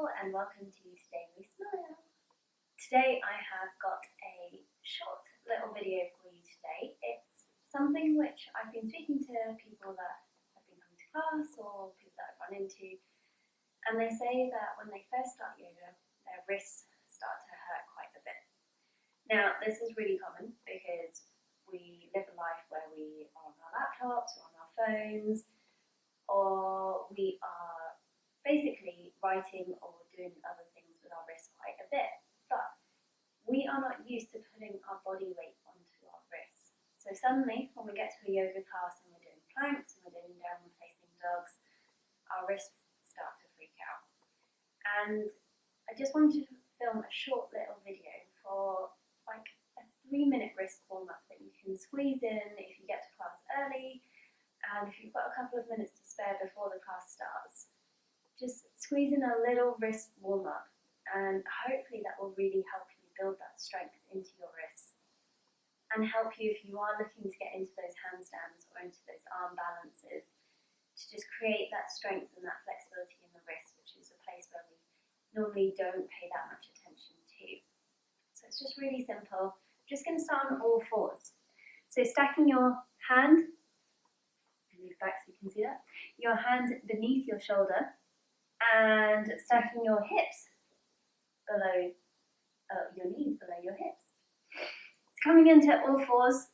Hello and welcome to Today We Smile. Today I have got a short little video for you today. It's something which I've been speaking to people that have been coming to class or people that I've run into, and they say that when they first start yoga, their wrists start to hurt quite a bit. Now this is really common because we live a life where we are on our laptops or on our phones, or we are basically writing or doing other things with our wrists quite a bit, but we are not used to putting our body weight onto our wrists. So suddenly, when we get to a yoga class and we're doing planks and we're doing downward facing dogs, our wrists start to freak out. And I just wanted to film a short little video for like a 3-minute wrist warm-up that you can squeeze in if you get to class early, and if you've got a couple of minutes to spare before the class starts. Just squeeze in a little wrist warm-up, and hopefully that will really help you build that strength into your wrists and help you if you are looking to get into those handstands or into those arm balances, to just create that strength and that flexibility in the wrist, which is a place where we normally don't pay that much attention to. So it's just really simple. I'm just going to start on all fours. So stacking your hand, move back so you can see that, your hand beneath your shoulder, and stacking your hips below your knees, below your hips. It's coming into all fours,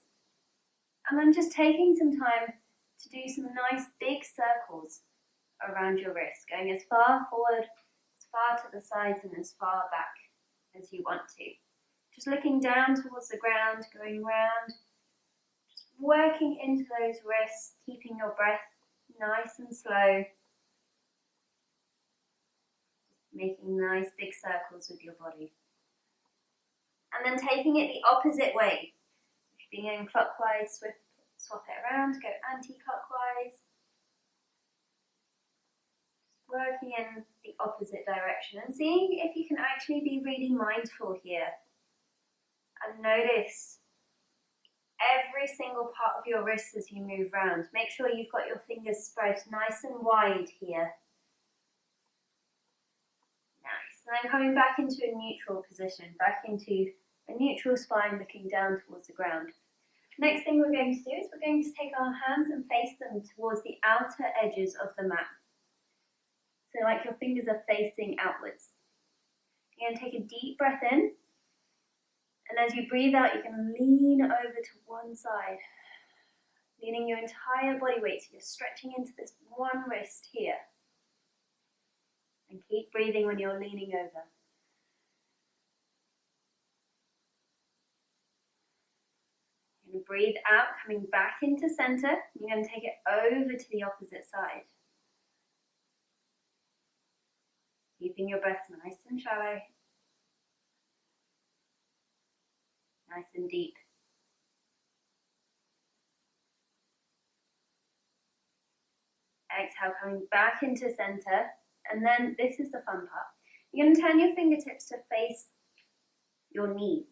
and then just taking some time to do some nice big circles around your wrist, going as far forward, as far to the sides, and as far back as you want to. Just looking down towards the ground, going round, just working into those wrists, keeping your breath nice and slow, making nice big circles with your body. And then taking it the opposite way. If you've been going clockwise, swap it around, go anti-clockwise. Working in the opposite direction and seeing if you can actually be really mindful here. And notice every single part of your wrist as you move around. Make sure you've got your fingers spread nice and wide here. And then coming back into a neutral position, back into a neutral spine looking down towards the ground. Next thing we're going to do is we're going to take our hands and face them towards the outer edges of the mat. So like your fingers are facing outwards. You're going to take a deep breath in, and as you breathe out, you can lean over to one side, leaning your entire body weight, so you're stretching into this one wrist here. And keep breathing when you're leaning over. You're going to breathe out, coming back into center. You're going to take it over to the opposite side. Keeping your breath nice and shallow. Nice and deep. Exhale, coming back into center. And then this is the fun part. You're going to turn your fingertips to face your knees.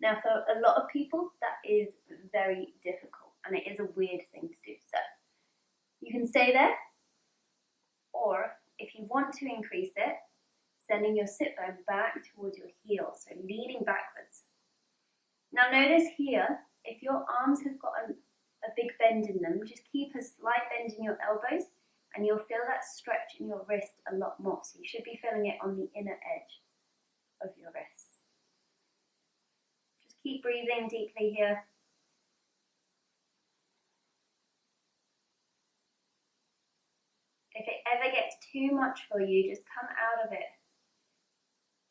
Now for a lot of people that is very difficult and it is a weird thing to do. So you can stay there, or if you want to increase it, sending your sit bone back towards your heels, so leaning backwards. Now notice here, if your arms have got a big bend in them, just keep a slight bend in your elbows, and you'll feel that stretch in your wrist a lot more. So you should be feeling it on the inner edge of your wrist. Just keep breathing deeply here. If it ever gets too much for you, just come out of it.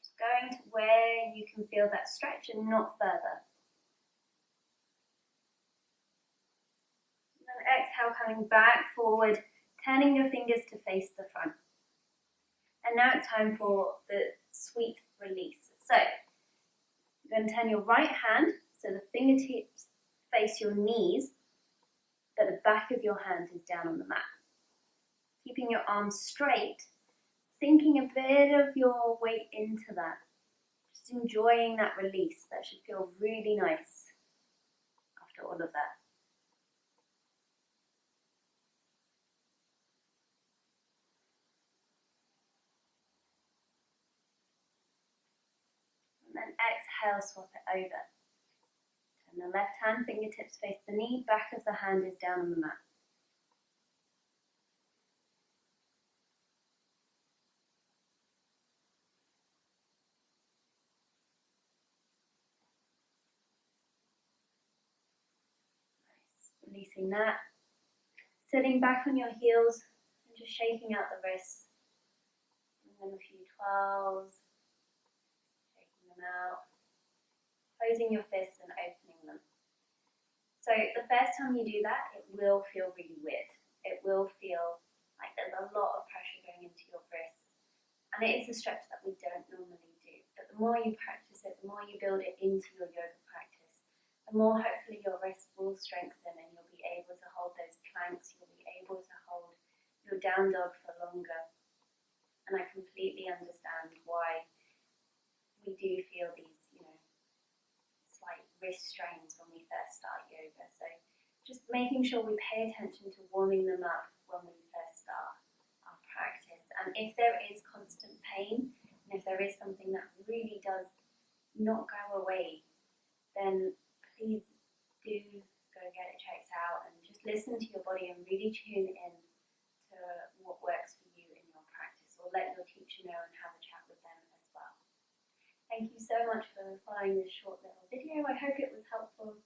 Just going to where you can feel that stretch and not further. And then exhale, coming back forward, turning your fingers to face the front. And now it's time for the sweep release. So you're going to turn your right hand so the fingertips face your knees, but the back of your hand is down on the mat. Keeping your arms straight, sinking a bit of your weight into that. Just enjoying that release. That should feel really nice after all of that. And then exhale, swap it over. Turn the left hand, fingertips face the knee, back of the hand is down on the mat. Nice. Releasing that. Sitting back on your heels and just shaking out the wrists. And then a few twirls. Shaking them out. Closing your fists and opening them. So the first time you do that, it will feel really weird. It will feel like there's a lot of pressure going into your wrists. And it is a stretch that we don't normally do. But the more you practice it, the more you build it into your yoga practice, the more hopefully your wrists will strengthen and you'll be able to hold those planks, you'll be able to hold your down dog for longer. And I completely understand why we do feel these, slight wrist strains when we first start yoga. So just making sure we pay attention to warming them up when we first start our practice. And if there is constant pain, and if there is something that really does not go away, then please do go get it checked out and just listen to your body and really tune in to what works for you in your practice, or let your teacher know and have a chat with them as well. Thank you so much for following this short little video. I hope it was helpful.